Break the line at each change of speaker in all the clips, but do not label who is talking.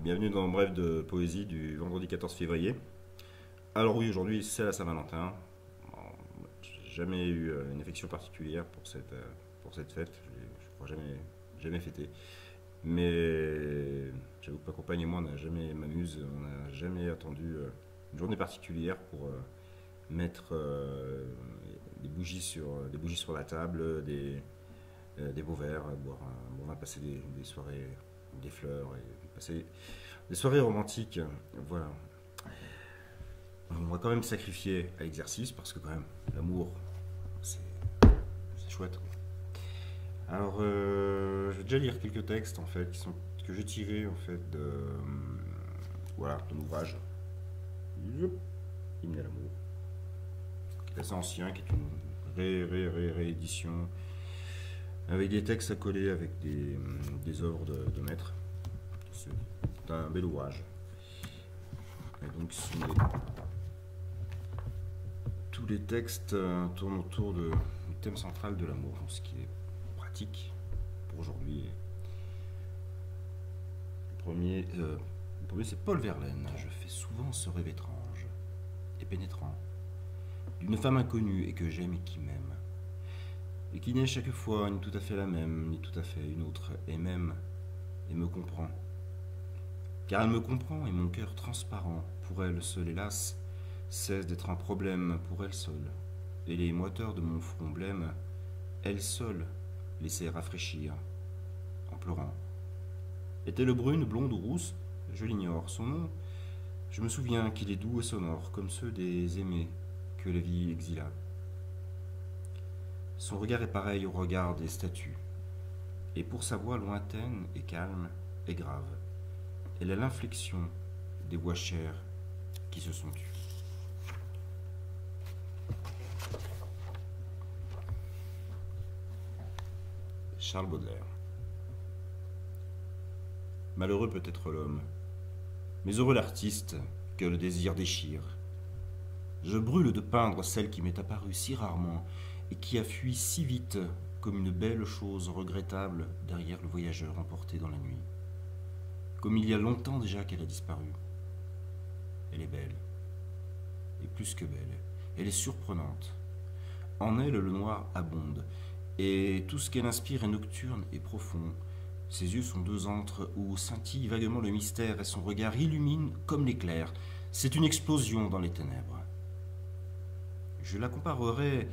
Bienvenue dans Bref de Poésie du vendredi 14 février. Alors oui, aujourd'hui c'est la Saint-Valentin. Bon, j'ai jamais eu une affection particulière pour cette fête. Je crois jamais fêté. Mais j'avoue que ma compagne et moi, on n'a jamais attendu une journée particulière pour mettre des bougies sur la table, des beaux verres, boire on va passer des soirées, des fleurs et passer des soirées romantiques. Voilà. On va quand même sacrifier à l'exercice parce que quand même l'amour c'est chouette. Alors je vais déjà lire quelques textes en fait que j'ai tirés en fait de l'ouvrage Hymne à l'amour, qui est assez ancien, qui est une réédition avec des textes à coller avec des œuvres de maîtres. C'est un bel ouvrage. Et donc tous les textes tournent autour du thème central de l'amour, ce qui est pratique pour aujourd'hui. Le premier c'est Paul Verlaine. Je fais souvent ce rêve étrange et pénétrant d'une femme inconnue et que j'aime et qui m'aime, et qui n'est chaque fois ni tout à fait la même, ni tout à fait une autre, et même, et me comprend. Car elle me comprend, et mon cœur transparent, pour elle seule, hélas, cesse d'être un problème pour elle seule, et les moiteurs de mon front blême, elle seule, laissait rafraîchir, en pleurant. Est-elle brune, blonde ou rousse? Je l'ignore. Son nom, je me souviens qu'il est doux et sonore, comme ceux des aimés que la vie exila. Son regard est pareil au regard des statues, et pour sa voix lointaine et calme et grave, elle a l'inflexion des voix chères qui se sont tues. Charles Baudelaire. Malheureux peut être l'homme, mais heureux l'artiste que le désir déchire. Je brûle de peindre celle qui m'est apparue si rarement et qui a fui si vite comme une belle chose regrettable derrière le voyageur emporté dans la nuit. Comme il y a longtemps déjà qu'elle a disparu. Elle est belle, et plus que belle, elle est surprenante. En elle, le noir abonde, et tout ce qu'elle inspire est nocturne et profond. Ses yeux sont deux antres où scintille vaguement le mystère et son regard illumine comme l'éclair. C'est une explosion dans les ténèbres. Je la comparerais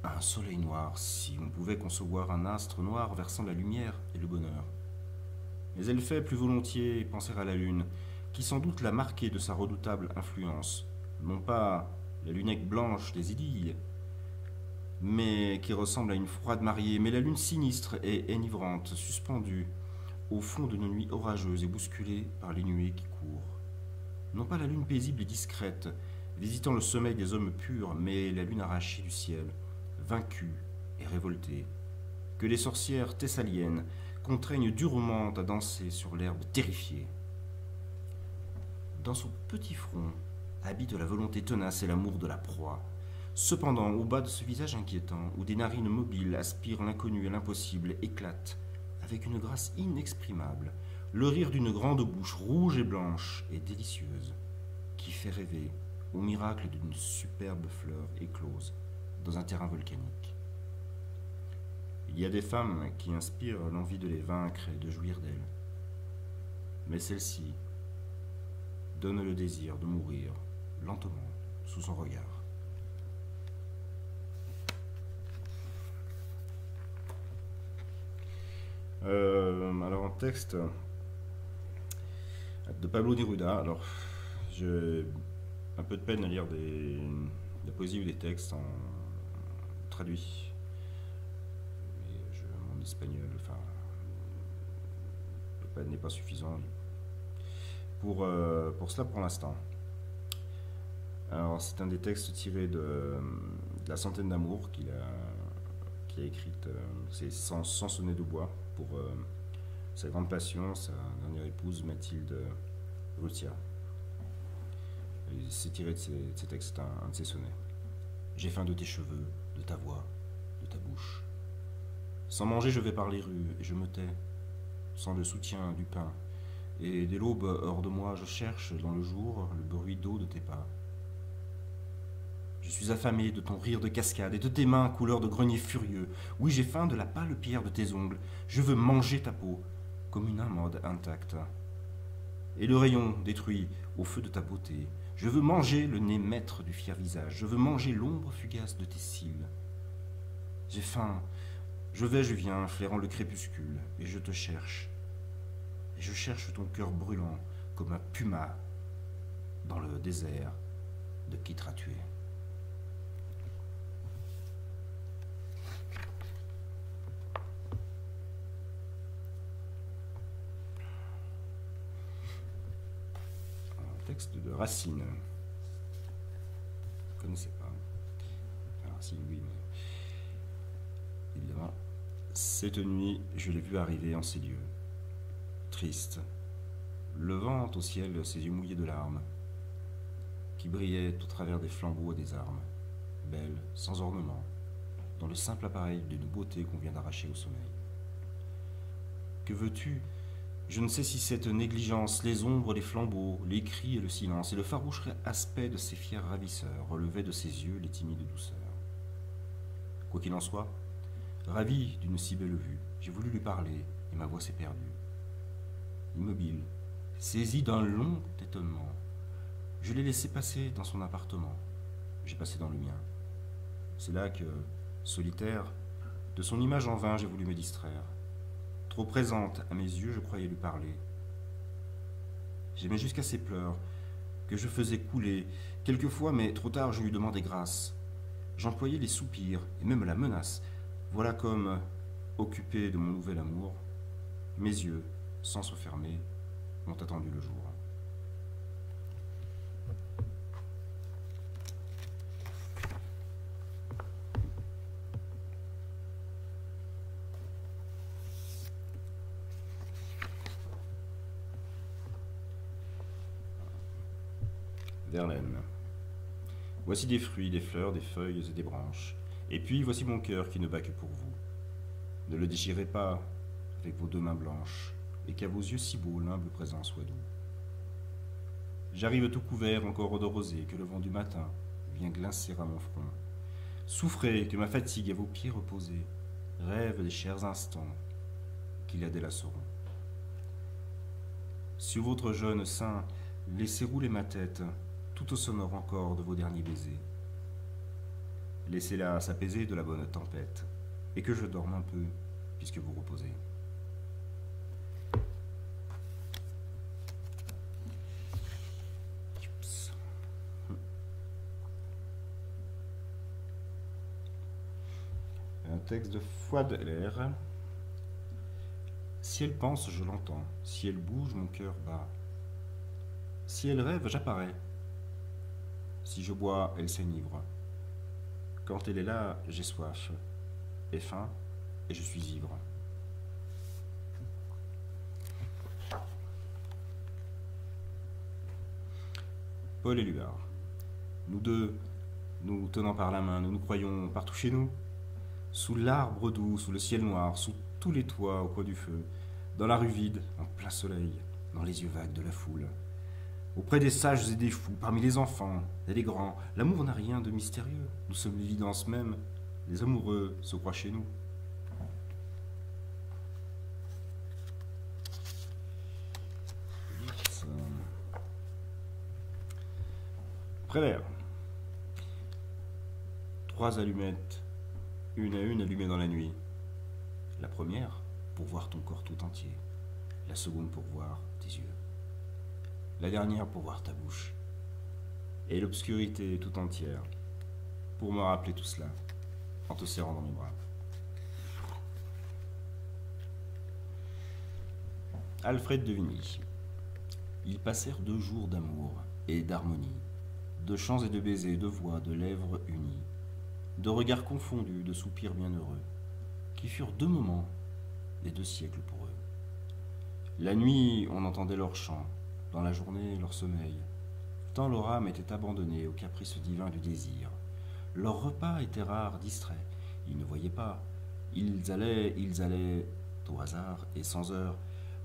à un soleil noir, si on pouvait concevoir un astre noir versant la lumière et le bonheur. Mais elle fait plus volontiers penser à la lune, qui sans doute l'a marquée de sa redoutable influence, non pas la lunette blanche des idylles, mais qui ressemble à une froide mariée, mais la lune sinistre et enivrante, suspendue au fond d'une nuit orageuse et bousculée par les nuées qui courent. Non pas la lune paisible et discrète, visitant le sommeil des hommes purs, mais la lune arrachée du ciel, vaincue et révoltée, que les sorcières thessaliennes contraignent durement à danser sur l'herbe terrifiée. Dans son petit front habite la volonté tenace et l'amour de la proie. Cependant, au bas de ce visage inquiétant, où des narines mobiles aspirent l'inconnu et l'impossible, éclate, avec une grâce inexprimable, le rire d'une grande bouche rouge et blanche et délicieuse, qui fait rêver au miracle d'une superbe fleur éclose dans un terrain volcanique. Il y a des femmes qui inspirent l'envie de les vaincre et de jouir d'elles. Mais celle-ci donne le désir de mourir lentement sous son regard. Alors un texte de Pablo Neruda. Alors j'ai un peu de peine à lire de la poésie ou des textes en traduit. Mon espagnol, n'est pas suffisant pour cela pour l'instant. Alors c'est un des textes tirés de la Centaine d'amour qu'il a écrite, c'est sans sonner de bois, pour sa grande passion, sa dernière épouse Mathilde Rutiat. C'est tiré de ces textes, un de ses sonnets. J'ai faim de tes cheveux, de ta voix, de ta bouche. Sans manger, je vais par les rues et je me tais, sans le soutien du pain et dès l'aube, hors de moi, je cherche dans le jour le bruit d'eau de tes pas. Je suis affamé de ton rire de cascade et de tes mains couleur de grenier furieux. Oui, j'ai faim de la pâle pierre de tes ongles. Je veux manger ta peau, comme une amande intacte. Et le rayon détruit au feu de ta beauté. Je veux manger le nez maître du fier visage. Je veux manger l'ombre fugace de tes cils. J'ai faim. Je vais, je viens, flairant le crépuscule, et je te cherche. Et je cherche ton cœur brûlant, comme un puma dans le désert de qui t'as tué. Un texte de Racine. Je ne connaissais pas. Enfin, Racine, oui, mais évidemment. Cette nuit, je l'ai vu arriver en ces lieux. Triste, levant au ciel ses yeux mouillés de larmes, qui brillaient au travers des flambeaux et des armes, belle, sans ornement, dans le simple appareil d'une beauté qu'on vient d'arracher au sommeil. Que veux-tu? Je ne sais si cette négligence, les ombres, les flambeaux, les cris et le silence, et le farouche aspect de ces fiers ravisseurs relevaient de ses yeux les timides douceurs. Quoi qu'il en soit, ravi d'une si belle vue, j'ai voulu lui parler, et ma voix s'est perdue. Immobile, saisi d'un long étonnement, je l'ai laissé passer dans son appartement. J'ai passé dans le mien. C'est là que, solitaire, de son image en vain, j'ai voulu me distraire. Trop présente à mes yeux, je croyais lui parler. J'aimais jusqu'à ses pleurs, que je faisais couler. Quelquefois, mais trop tard, je lui demandais grâce. J'employais les soupirs, et même la menace. Voilà comme, occupé de mon nouvel amour, mes yeux, sans se fermer, m'ont attendu le jour. Verlaine. Voici des fruits, des fleurs, des feuilles et des branches. Et puis voici mon cœur qui ne bat que pour vous. Ne le déchirez pas avec vos deux mains blanches, et qu'à vos yeux si beaux l'humble présent soit doux. J'arrive tout couvert encore de rosée que le vent du matin vient glincer à mon front. Souffrez que ma fatigue à vos pieds reposés rêve des chers instants qui la délaceront. Sur votre jeune sein, laissez rouler ma tête, tout au sonore encore de vos derniers baisers. Laissez-la s'apaiser de la bonne tempête, et que je dorme un peu, puisque vous reposez. Un texte de Fouad L.R. Si elle pense, je l'entends. Si elle bouge, mon cœur bat. Si elle rêve, j'apparais. Si je bois, elle s'enivre. Quand elle est là, j'ai soif et faim, et je suis ivre. Paul Éluard. Nous deux, nous tenant par la main, nous nous croyons partout chez nous. Sous l'arbre doux, sous le ciel noir, sous tous les toits au coin du feu, dans la rue vide, en plein soleil, dans les yeux vagues de la foule. Auprès des sages et des fous, parmi les enfants et les grands, l'amour n'a rien de mystérieux. Nous sommes l'évidence même. Les amoureux se croient chez nous. Prévert. 3 allumettes, une à une allumées dans la nuit. La première, pour voir ton corps tout entier. La seconde, pour voir tes yeux. La dernière, pour voir ta bouche. Et l'obscurité tout entière, pour me rappeler tout cela, en te serrant dans mes bras. Alfred de Vigny. Ils passèrent 2 jours d'amour et d'harmonie, de chants et de baisers, de voix, de lèvres unies, de regards confondus, de soupirs bienheureux, qui furent 2 moments, les 2 siècles pour eux. La nuit, on entendait leurs chants, dans la journée, leur sommeil, tant leur âme était abandonnée au caprice divin du désir. Leur repas était rare, distrait, ils ne voyaient pas, ils allaient, au hasard et sans heure,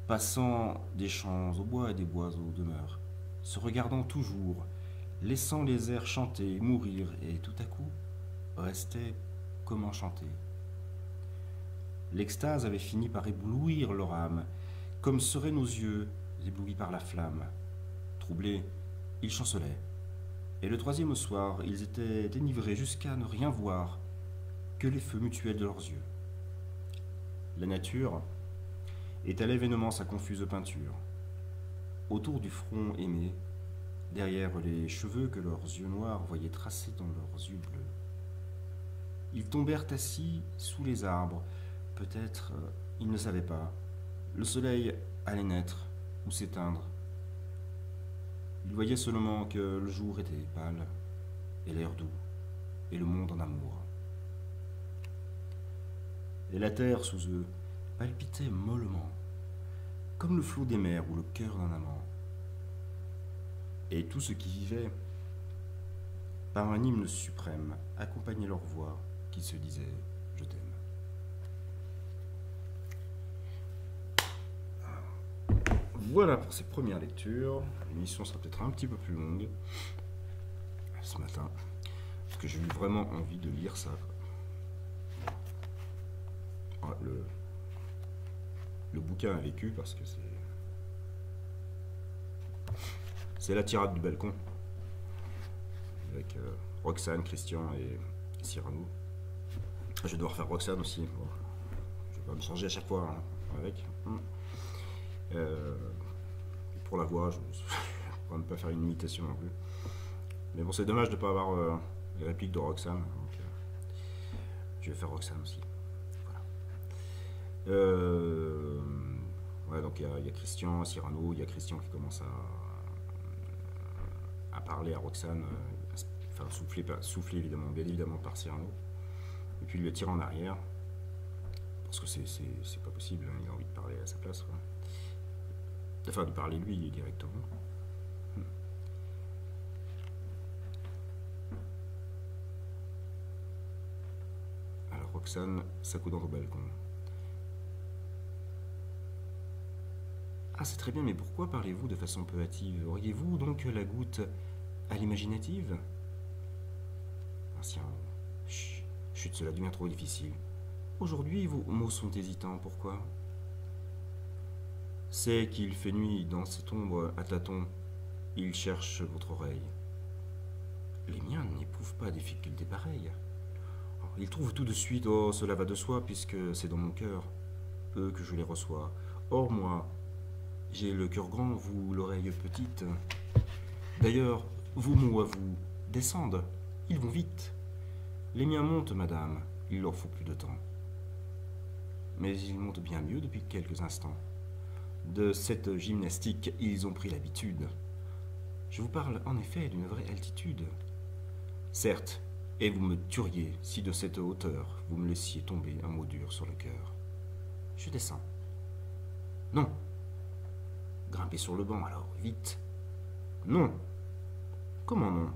passant des champs au bois et des bois aux demeures, se regardant toujours, laissant les airs chanter, mourir, et tout à coup, restaient comme enchantés. L'extase avait fini par éblouir leur âme, comme seraient nos yeux éblouis par la flamme. Troublés, ils chancelaient. Et le troisième au soir, ils étaient dénivrés jusqu'à ne rien voir que les feux mutuels de leurs yeux. La nature étalait vainement sa confuse peinture. Autour du front aimé, derrière les cheveux que leurs yeux noirs voyaient tracés dans leurs yeux bleus. Ils tombèrent assis sous les arbres. Peut-être, ils ne savaient pas. Le soleil allait naître ou s'éteindre. Ils voyaient seulement que le jour était pâle, et l'air doux, et le monde en amour. Et la terre sous eux palpitait mollement, comme le flot des mers ou le cœur d'un amant. Et tout ce qui vivait, par un hymne suprême, accompagnait leur voix qui se disait « Je t'aime ». Voilà pour ces premières lectures. L'émission sera peut-être un petit peu plus longue ce matin, parce que j'ai eu vraiment envie de lire ça. Ah, le bouquin a vécu parce que c'est la tirade du balcon avec Roxane, Christian et Cyrano. Je vais devoir faire Roxane aussi. Bon, je vais pas me changer à chaque fois hein, avec. Pour la voix, je ne vais pas faire une imitation non plus. Mais bon, c'est dommage de ne pas avoir les répliques de Roxane. Donc, je vais faire Roxane aussi. Voilà. Ouais, donc il y a Christian, Cyrano, il y a Christian qui commence à parler à Roxane, enfin soufflé évidemment, bien évidemment par Cyrano. Et puis lui tire en arrière. Parce que c'est pas possible, hein, il a envie de parler à sa place. Quoi. Enfin, de parler lui directement. Alors, Roxane s'accoudant au balcon. Ah, c'est très bien, mais pourquoi parlez-vous de façon peu hâtive? Auriez-vous donc la goutte à l'imaginative? Ancien, chut, cela devient trop difficile. Aujourd'hui, vos mots sont hésitants, pourquoi? C'est qu'il fait nuit dans cette ombre à tâtons. Il cherche votre oreille. Les miens n'éprouvent pas difficulté pareille. Ils trouvent tout de suite, oh, cela va de soi, puisque c'est dans mon cœur, eux que je les reçois. Or, moi, j'ai le cœur grand, vous l'oreille petite. D'ailleurs, vos mots à vous descendent, ils vont vite. Les miens montent, madame, il leur faut plus de temps. Mais ils montent bien mieux depuis quelques instants. De cette gymnastique, ils ont pris l'habitude. Je vous parle en effet d'une vraie altitude. Certes, et vous me tueriez si de cette hauteur vous me laissiez tomber un mot dur sur le cœur. Je descends. Non. Grimpez sur le banc alors, vite. Non. Comment non?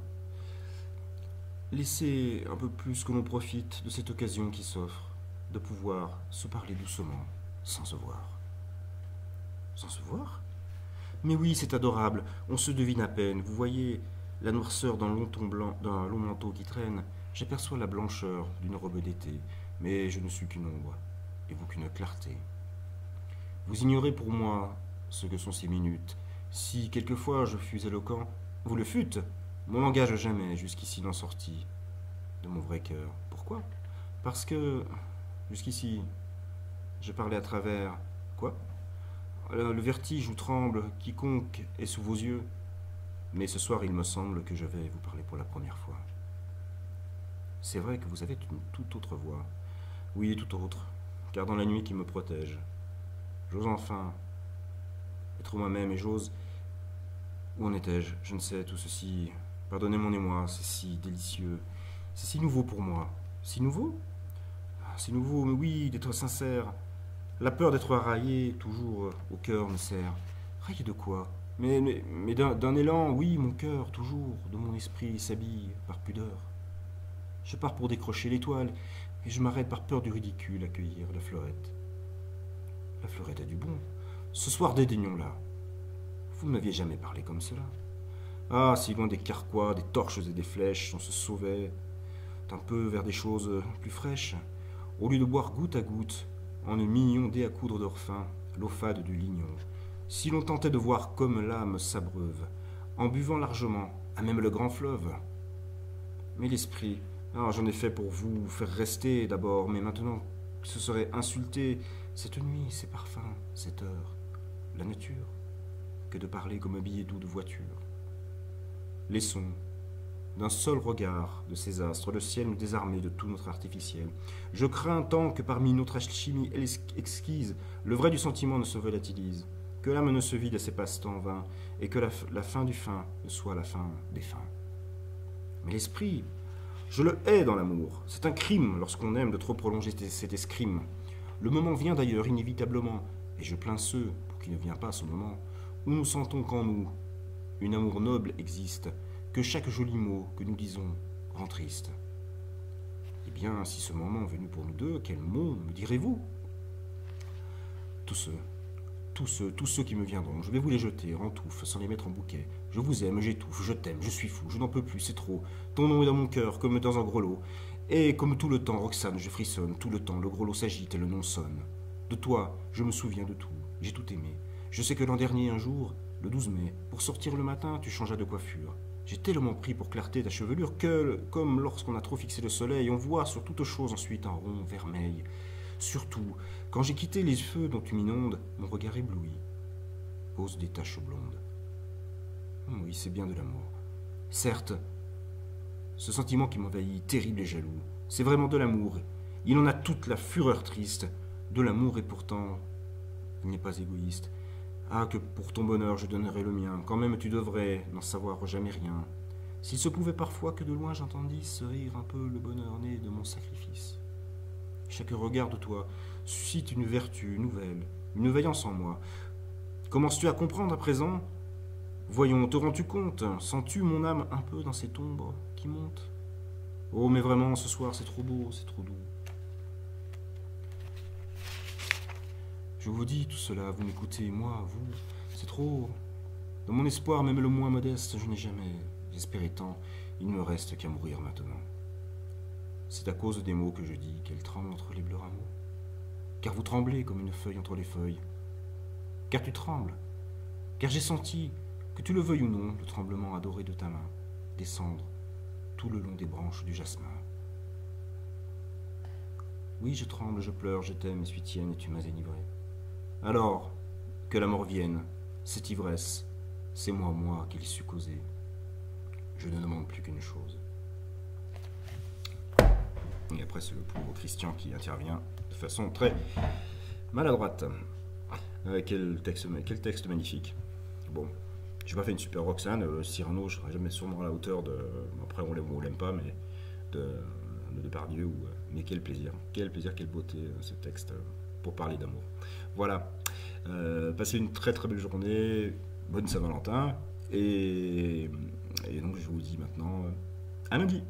Laissez un peu plus que l'on profite de cette occasion qui s'offre, de pouvoir se parler doucement, sans se voir. Sans se voir? Mais oui, c'est adorable, on se devine à peine. Vous voyez la noirceur d'un long manteau qui traîne. J'aperçois la blancheur d'une robe d'été, mais je ne suis qu'une ombre, et vous qu'une clarté. Vous ignorez pour moi ce que sont ces minutes. Si quelquefois je fus éloquent, vous le fûtes. Mon langage jamais jusqu'ici n'en sortit de mon vrai cœur. Pourquoi? Parce que jusqu'ici, je parlais à travers... Quoi? Le vertige où tremble quiconque est sous vos yeux. Mais ce soir, il me semble que je vais vous parler pour la première fois. C'est vrai que vous avez une toute autre voix. Oui, toute autre, car dans la nuit qui me protège, j'ose enfin être moi-même et j'ose... Où en étais-je? Je ne sais, tout ceci... Pardonnez mon émoi, c'est si délicieux. C'est si nouveau pour moi. Si nouveau? Si nouveau, mais oui, d'être sincère. La peur d'être raillé, toujours au cœur me serre. Raillé de quoi? Mais d'un élan, oui, mon cœur, toujours, de mon esprit s'habille par pudeur. Je pars pour décrocher l'étoile, et je m'arrête par peur du ridicule à cueillir la fleurette. La fleurette a du bon. ce soir dédaignons-la. Vous ne m'aviez jamais parlé comme cela. Ah, si loin des carquois, des torches et des flèches, on se sauvait un peu vers des choses plus fraîches, au lieu de boire goutte à goutte, en un mignon dé à coudre d'orphin, l'eau fade du lignon. Si l'on tentait de voir comme l'âme s'abreuve, en buvant largement, à même le grand fleuve. Mais l'esprit, ah, j'en ai fait pour vous faire rester d'abord, mais maintenant, ce serait insulter cette nuit, ces parfums, cette heure, la nature, que de parler comme un billet doux de voiture. Laissons, d'un seul regard de ces astres, le ciel nous désarmer de tout notre artificiel. Je crains tant que parmi notre alchimie exquise, le vrai du sentiment ne se volatilise, que l'âme ne se vide à ses passe-temps vains, et que la fin du fin ne soit la fin des fins. Mais l'esprit, je le hais dans l'amour. C'est un crime lorsqu'on aime de trop prolonger cet escrime. Le moment vient d'ailleurs inévitablement, et je plains ceux, pour qui ne vient pas ce moment, où nous sentons qu'en nous, une amour noble existe, que chaque joli mot que nous disons rend triste. Eh bien, si ce moment est venu pour nous deux, quel mot me direz-vous? Tous ceux qui me viendront, je vais vous les jeter en touffe, sans les mettre en bouquet. Je vous aime, j'étouffe, je t'aime, je suis fou, je n'en peux plus, c'est trop. Ton nom est dans mon cœur, comme dans un grelot. Et comme tout le temps, Roxane, je frissonne, tout le temps, le grelot s'agite et le nom sonne. De toi, je me souviens de tout, j'ai tout aimé. Je sais que l'an dernier, un jour, le 12 mai, pour sortir le matin, tu changeas de coiffure. J'ai tellement pris pour clarté ta chevelure que, comme lorsqu'on a trop fixé le soleil, on voit sur toute chose ensuite un rond vermeil. Surtout, quand j'ai quitté les feux dont tu m'inondes, mon regard ébloui pose des taches blondes. Oui, c'est bien de l'amour. Certes, ce sentiment qui m'envahit, terrible et jaloux, c'est vraiment de l'amour. Il en a toute la fureur triste. De l'amour et pourtant, il n'est pas égoïste. Ah, que pour ton bonheur je donnerais le mien, quand même tu devrais n'en savoir jamais rien. S'il se pouvait parfois que de loin j'entendisse rire un peu le bonheur né de mon sacrifice. Chaque regard de toi suscite une vertu nouvelle, une veillance en moi. Commences-tu à comprendre à présent? Voyons, te rends-tu compte? Sens-tu mon âme un peu dans cette ombre qui monte? Oh, mais vraiment, ce soir c'est trop beau, c'est trop doux. Je vous dis tout cela, vous m'écoutez, moi, vous, c'est trop. Dans mon espoir, même le moins modeste, je n'ai jamais espéré tant. Il ne me reste qu'à mourir maintenant. C'est à cause des mots que je dis qu'elle tremble entre les bleus rameaux. Car vous tremblez comme une feuille entre les feuilles. Car tu trembles. Car j'ai senti, que tu le veuilles ou non, le tremblement adoré de ta main descendre tout le long des branches du jasmin. Oui, je tremble, je pleure, je t'aime et suis tienne et tu m'as délivré. Alors, que la mort vienne, cette ivresse, c'est moi qu'il sut causer. Je ne demande plus qu'une chose. Et après, c'est le pauvre Christian qui intervient de façon très maladroite. Quel texte magnifique. Bon, j'ai pas fait une super Roxane. Cyrano, je serai jamais sûrement à la hauteur de. Après, on l'aime ou on l'aime pas, mais de Depardieu. Mais quel plaisir, quelle beauté ce texte pour parler d'amour. Voilà. Passez une très très belle journée. Bonne Saint-Valentin. Et donc, je vous dis maintenant à lundi.